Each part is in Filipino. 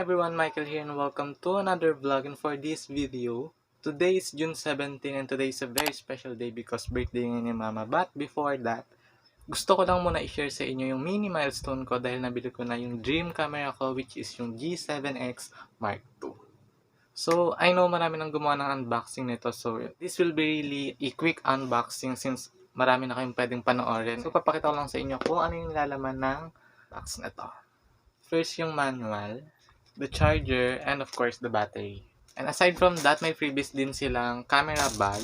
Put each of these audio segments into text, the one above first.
everyone, Michael here and welcome to another vlog. And for this video, today is June 17 and today is a very special day because birthday nga ni Mama. But before that, gusto ko lang muna i-share sa inyo yung mini milestone ko dahil nabili ko na yung dream camera ko, which is yung G7X Mark II. So, I know marami nang gumawa ng unboxing nito, so this will be really a quick unboxing since marami na kayong pwedeng panoorin. So, papakita ko lang sa inyo kung ano yung lalaman ng box na to. First, yung manual, the charger, and of course, the battery. And aside from that, may freebies din silang camera bag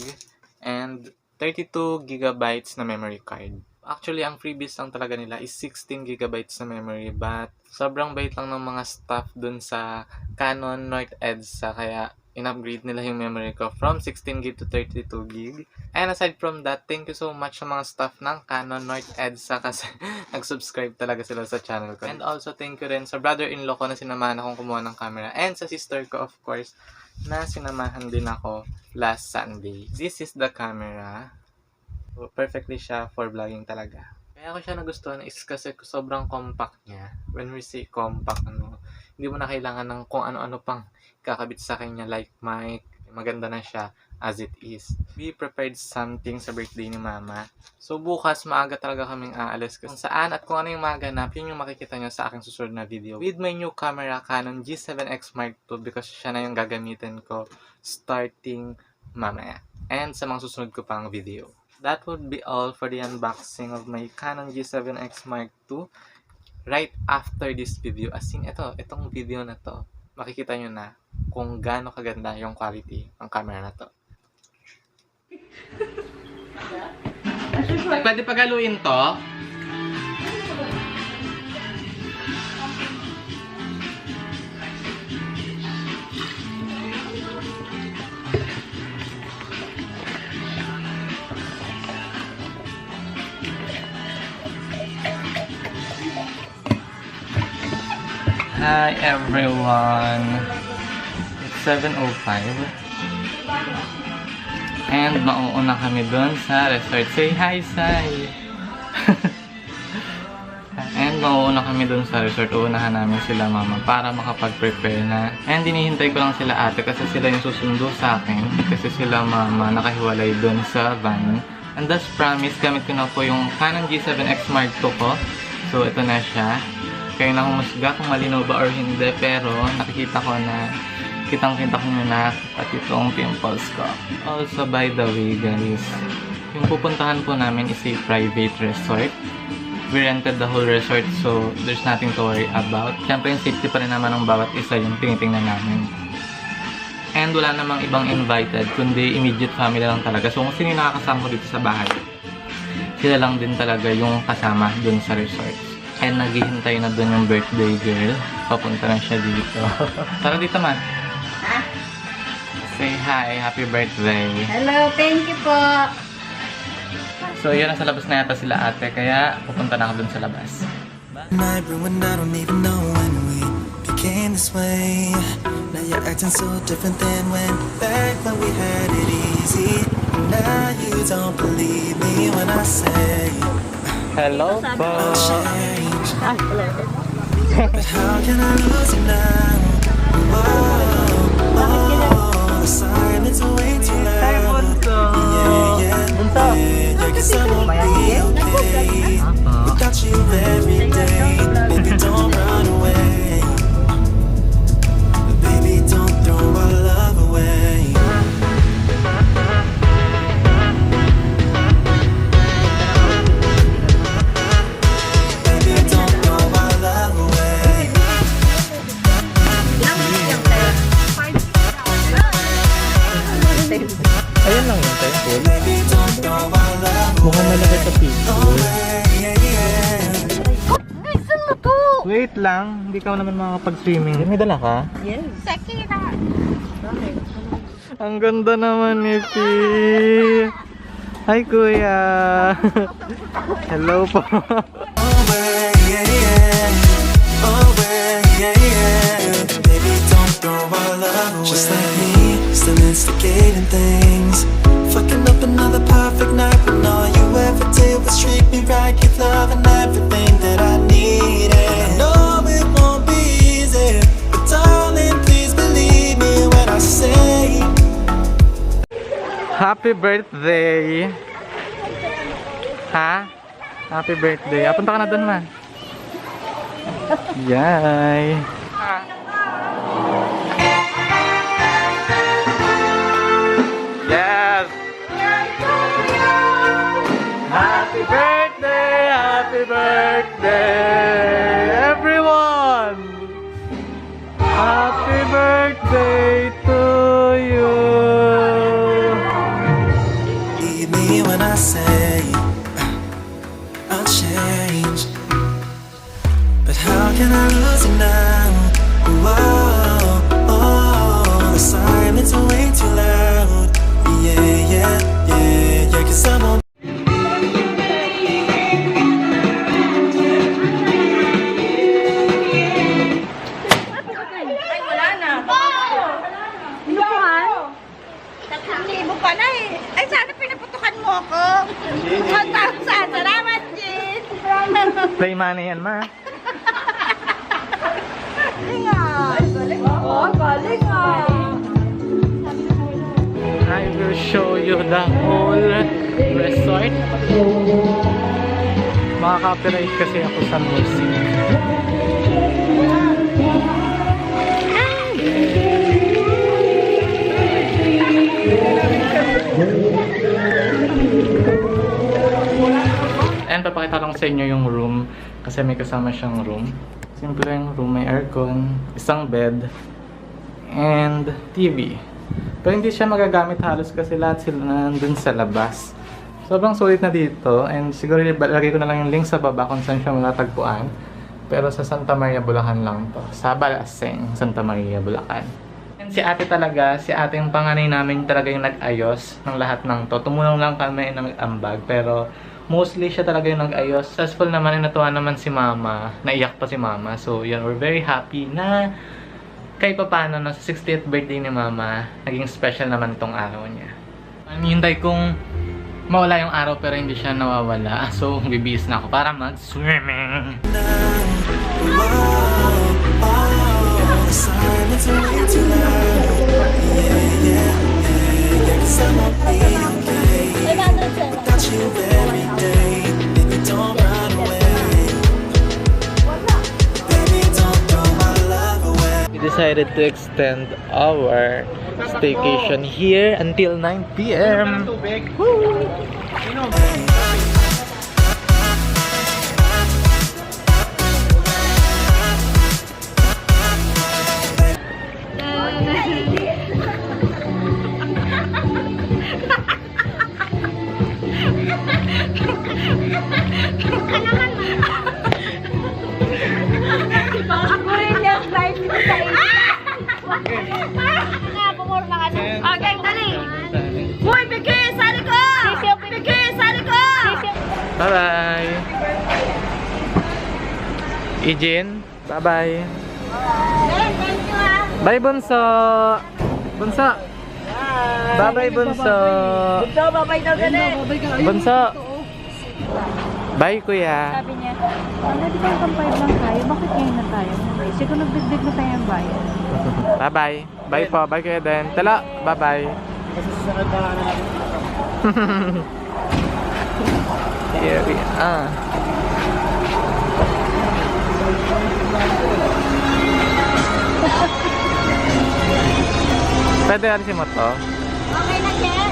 and 32GB na memory card. Actually, ang freebies lang talaga nila is 16GB na memory, but sobrang bait lang ng mga staff dun sa Canon North EDSA, kaya in-upgrade nila yung memory ko from 16GB to 32GB. And aside from that, thank you so much sa mga staff ng Canon North EDSA kasi nag-subscribe talaga sila sa channel ko. And also thank you rin sa brother-in-law ko na sinamahan akong kumuha ng camera. And sa sister ko, of course, na sinamahan din ako last Sunday. This is the camera. Perfectly siya for vlogging talaga. Kaya ko siya nagustuhan is kasi sobrang compact niya. When we say compact, hindi mo na kailangan ng kung ano-ano pang kakabit sa kanya like mic. Maganda na siya as it is. We prepared something sa birthday ni Mama. So bukas maaga talaga kaming aalis kung saan at kung ano yung maganap, yun yung makikita nyo sa aking susunod na video. With my new camera, Canon G7X Mark II, because siya na yung gagamitin ko starting mamaya. And sa mga susunod ko pang video. That would be all for the unboxing of my Canon G7X Mark II. Right after this video, as in itong video na to, makikita nyo na kung gaano kaganda yung quality ng camera na to. Pwede pagaluin to? Hi everyone! It's 7:05 and mauuna kami doon sa resort. Say hi, Sai! And mauuna kami doon sa resort. Uunahan namin sila Mama para makapag-prepare na. And hinihintay ko lang sila ate kasi sila yung susundo sa akin. Kasi sila Mama nakahiwalay doon sa van. And as promised, gamit ko na po yung Canon G7X Mark II ko. So ito na siya. Kayo na humusga kung malinaw ba or hindi, pero nakikita ko na kitang-kita ko na pati itong pimples ko. Also, by the way guys, yung pupuntahan po namin is a private resort. We rented the whole resort, so there's nothing to worry about. Siyempre yung safety pa rin naman ng bawat isa yung tinitingnan namin. And wala namang ibang invited, kundi immediate family lang talaga. So kung sino yung nakakasama ko dito sa bahay, sila lang din talaga yung kasama dun sa resort. And naghihintay na doon yung birthday girl. Papunta na siya dito. Tara dito man. Ha? Say hi. Happy birthday. Hello, thank you po. So yun, nasa labas na yata sila ate. Kaya pupunta na ako doon sa labas. I don't even know when we became this way. Now you're acting so different than back when we had it easy. Now you don't believe me when I say hello po. But how can I lose you now? The silence way too loud. Yeah, 'cause I won't be okay without you every day. Baby, don't run away. Baby, don't throw our love away. Ayun lang yung temple. Mukhang malaki sa picture. Saan mo to? Wait lang, hindi ka naman makakapag-swimming. May dala ka? Yes. Seki na. Ang ganda naman ni P. Hi kuya. Hello po. Baby, don't throw our love away. Just like me, still instigating things. Fucking up another perfect night when all you ever did was treat me right. Give love and everything that I needed. I know it won't be easy, but darling, Happy birthday! Ha? Happy birthday. Punta ka na doon, ma. Yay! Yes! Happy birthday! Happy birthday! Everyone! Happy birthday to you! Believe me when I say I'll change, but how can I lose you now? Whoa, oh, the silence is way too loud. Yeah, yeah, yeah, yeah, 'cause I won't. Ay, wala na. Inupuhan? 3,000 pa na eh. Ay, sana pinaputukan mo ako. 1,000. Salamat, Jin. Play money yan, ma. Galing ah. Galing ah. Galing ah. I will show you the whole resort. Makaka-copyright kasi ako sa music. And papakita lang sa inyo yung room kasi may kasama siyang room. Simple yung room, may aircon, isang bed, and TV. Pero hindi siya magagamit halos kasi lahat sila nandun sa labas. Sobrang sulit na dito and siguro lagay ko na lang yung link sa baba kung saan siya matatagpuan. Pero sa Santa Maria, Bulacan lang to. Sa Balaseng, Santa Maria, Bulacan. And si ate talaga, si ate yung panganay namin talaga yung nag-ayos ng lahat ng to. Tumulong lang kami ng ambag pero mostly siya talaga yung nag-ayos. Successful naman and natuwa naman si mama. Naiyak pa si mama. So yun, we're very happy na kahit pa paano na sa 60th birthday ni mama, naging special naman itong araw niya. Hintay kong mawala yung araw pero hindi siya nawawala. So bibihis na ako para mag-swimming. The silence is way too loud. Yeah, yeah, yeah, yeah, 'cause I won't be okay without you every day. Baby, don't run away. Baby, don't throw my love away. We decided to extend our staycation here until 9 p.m. Woo! Ako rin yung slide dito sa ina. Pumurma ka na. Okay, dali. Uy, Biki, sali ko! Biki, sali ko! Bye-bye! Ijin, bye-bye! Thank you ah. Bye, Bunso! Bunso! Bye-bye, Bunso! Bunso, babay daw galit. Bunso! Bye, Kuya! Sabi niya, di ba hanggang 5 lang tayo? Bakit ngayon na tayo? Siguro nagdagdag na tayo ang bayan. Bye-bye! Bye po! Bye, Kuya Den! Tala! Bye-bye! Here we are! Pwede alisin mo to? Okay na, Jen.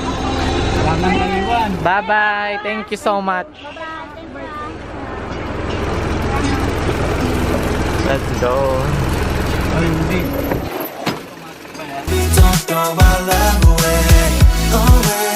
Bye-bye! Thank you so much! Let's go! Don't throw my love away, away.